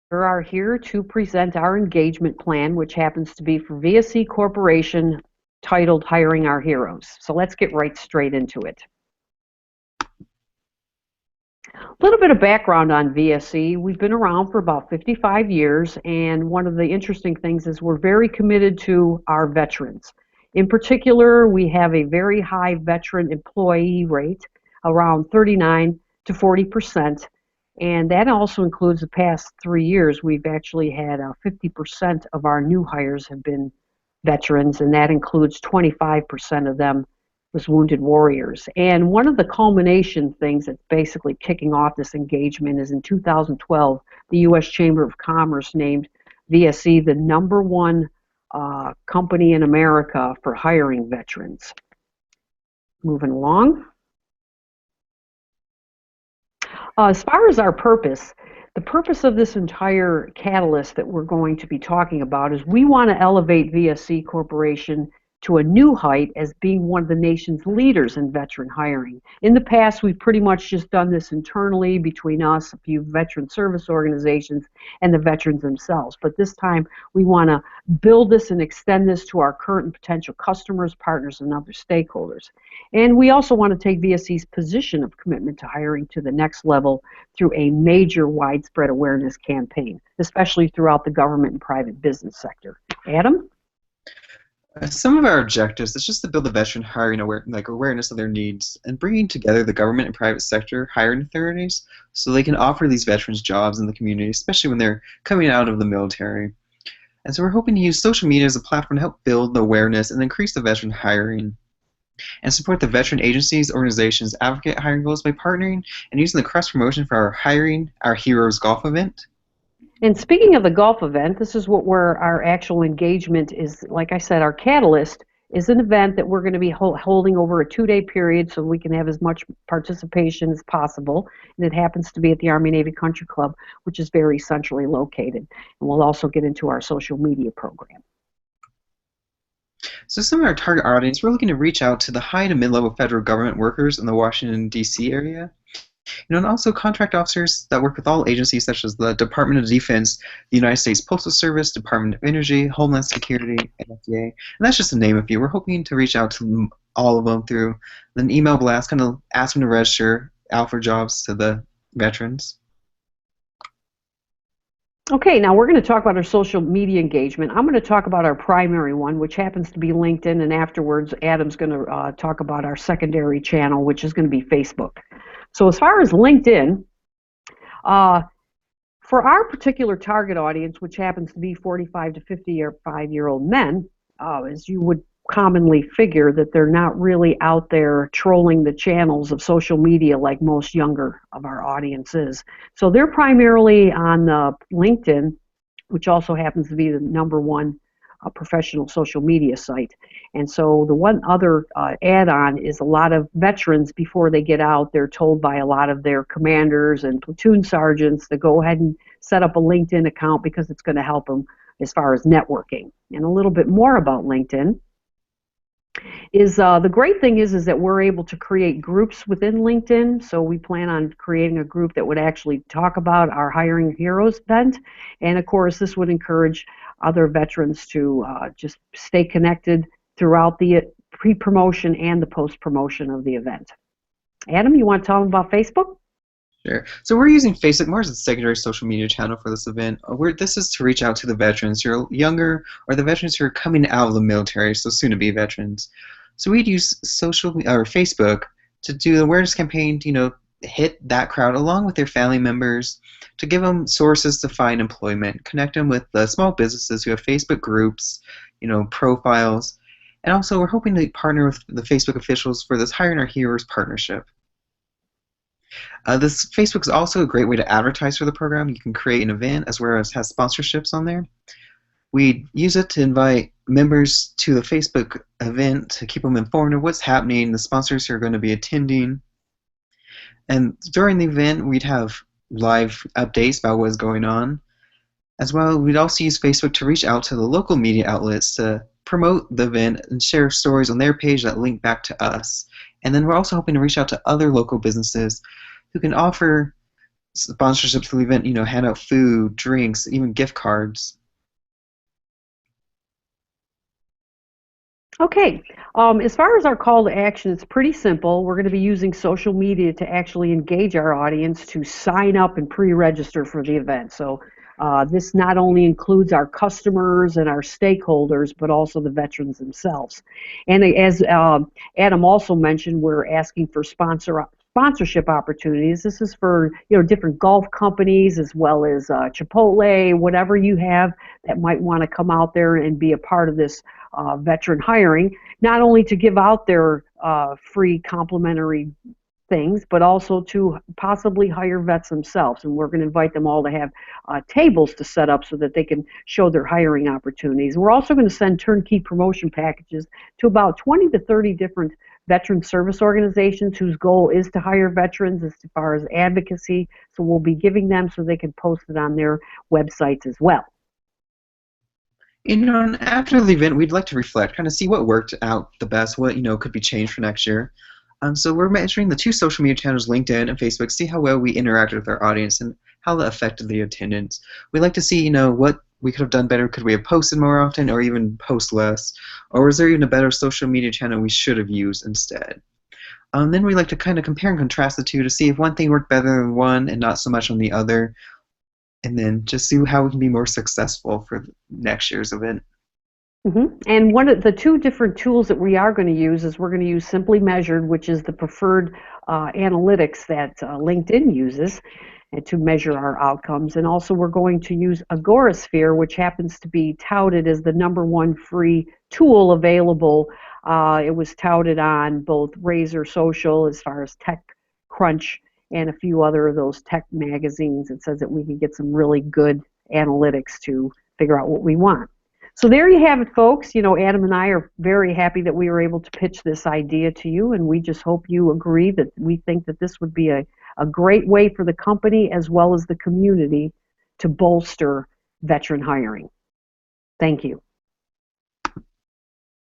We are here to present our engagement plan, which happens to be for VSE Corporation, titled Hiring Our Heroes. So let's get right straight into it. A little bit of background on VSE. We've been around for about 55 years, and one of the interesting things is we're very committed to our veterans. In particular, we have a very high veteran employee rate, around 39 to 40%. And that also includes the past 3 years. We've actually had 50% of our new hires have been veterans, and that includes 25% of them was wounded warriors. And one of the culmination things that's basically kicking off this engagement is in 2012, the U.S. Chamber of Commerce named VSE the #1 company in America for hiring veterans. Moving along. As far as our purpose, the purpose of this entire catalyst that we're going to be talking about is we want to elevate VSE Corporation to a new height as being one of the nation's leaders in veteran hiring. In the past, we've pretty much just done this internally between us, a few veteran service organizations, and the veterans themselves. But this time, we want to build this and extend this to our current and potential customers, partners, and other stakeholders. And we also want to take VSE's position of commitment to hiring to the next level through a major widespread awareness campaign, especially throughout the government and private business sector. Adam? Some of our objectives is just to build the veteran hiring awareness of their needs and bringing together the government and private sector hiring authorities so they can offer these veterans jobs in the community, especially when they're coming out of the military. And so we're hoping to use social media as a platform to help build the awareness and increase the veteran hiring and support the veteran agencies, organizations, advocate hiring goals by partnering and using the cross promotion for our Hiring Our Heroes golf event. And speaking of the golf event, this is where our actual engagement is. Like I said, our catalyst is an event that we're going to be holding over a 2-day period so we can have as much participation as possible. And it happens to be at the Army-Navy Country Club, which is very centrally located. And we'll also get into our social media program. So some of our target audience, we're looking to reach out to the high to mid-level federal government workers in the Washington, D.C. area. And also contract officers that work with all agencies such as the Department of Defense, the United States Postal Service, Department of Energy, Homeland Security, and FDA. And that's just to name a few. We're hoping to reach out to all of them through an email blast, kind of ask them to register out for jobs to the veterans. Okay, now we're going to talk about our social media engagement. I'm going to talk about our primary one, which happens to be LinkedIn, and afterwards Adam's going to talk about our secondary channel, which is going to be Facebook. So as far as LinkedIn, for our particular target audience, which happens to be 45 to 55-year-old men, as you would commonly figure that they're not really out there trolling the channels of social media like most younger of our audience is. So they're primarily on LinkedIn, which also happens to be the #1 professional social media site. And so the one other add-on is a lot of veterans, before they get out, they're told by a lot of their commanders and platoon sergeants to go ahead and set up a LinkedIn account because it's going to help them as far as networking. And a little bit more about LinkedIn is the great thing is that we're able to create groups within LinkedIn. So we plan on creating a group that would actually talk about our Hiring Heroes event. And of course, this would encourage other veterans to just stay connected throughout the pre-promotion and the post-promotion of the event. Adam, you want to tell them about Facebook? Sure. So we're using Facebook more as a secondary social media channel for this event. This is to reach out to the veterans who are younger or the veterans who are coming out of the military, so soon-to-be veterans. So we'd use Facebook to do the awareness campaign to, hit that crowd along with their family members to give them sources to find employment, connect them with the small businesses who have Facebook groups, profiles, and also we're hoping to partner with the Facebook officials for this Hiring Our Heroes partnership. This Facebook is also a great way to advertise for the program. You can create an event as well as has sponsorships on there. We use it to invite members to the Facebook event to keep them informed of what's happening, the sponsors who are going to be attending. And during the event, we'd have live updates about what's going on. As well, we'd also use Facebook to reach out to the local media outlets to promote the event and share stories on their page that link back to us. And then we're also hoping to reach out to other local businesses who can offer sponsorships to the event, hand out food, drinks, even gift cards. Okay, as far as our call to action, it's pretty simple. We're going to be using social media to actually engage our audience to sign up and pre-register for the event. So this not only includes our customers and our stakeholders, but also the veterans themselves. And as Adam also mentioned, we're asking for sponsorship opportunities. This is for different golf companies as well as Chipotle, whatever you have that might want to come out there and be a part of this veteran hiring, not only to give out their free complimentary things, but also to possibly hire vets themselves. And we're going to invite them all to have tables to set up so that they can show their hiring opportunities. We're also going to send turnkey promotion packages to about 20 to 30 different veteran service organizations whose goal is to hire veterans as far as advocacy. So we'll be giving them so they can post it on their websites as well. And after the event, we'd like to reflect, kind of see what worked out the best, what could be changed for next year. So we're measuring the two social media channels, LinkedIn and Facebook, see how well we interacted with our audience and how that affected the attendance. We'd like to see, what we could have done better. Could we have posted more often, or even post less? Or was there even a better social media channel we should have used instead? Then we like to kind of compare and contrast the two to see if one thing worked better than one and not so much on the other, and then just see how we can be more successful for next year's event. And one of the two different tools that we are going to use is we're going to use Simply Measured, which is the preferred analytics that LinkedIn uses to measure our outcomes. And also we're going to use Agorasphere, which happens to be touted as the #1 free tool available. It was touted on both Razor Social as far as TechCrunch and a few other of those tech magazines. It says that we can get some really good analytics to figure out what we want. So there you have it, folks. Adam and I are very happy that we were able to pitch this idea to you, and we just hope you agree that we think that this would be a great way for the company as well as the community to bolster veteran hiring. Thank you.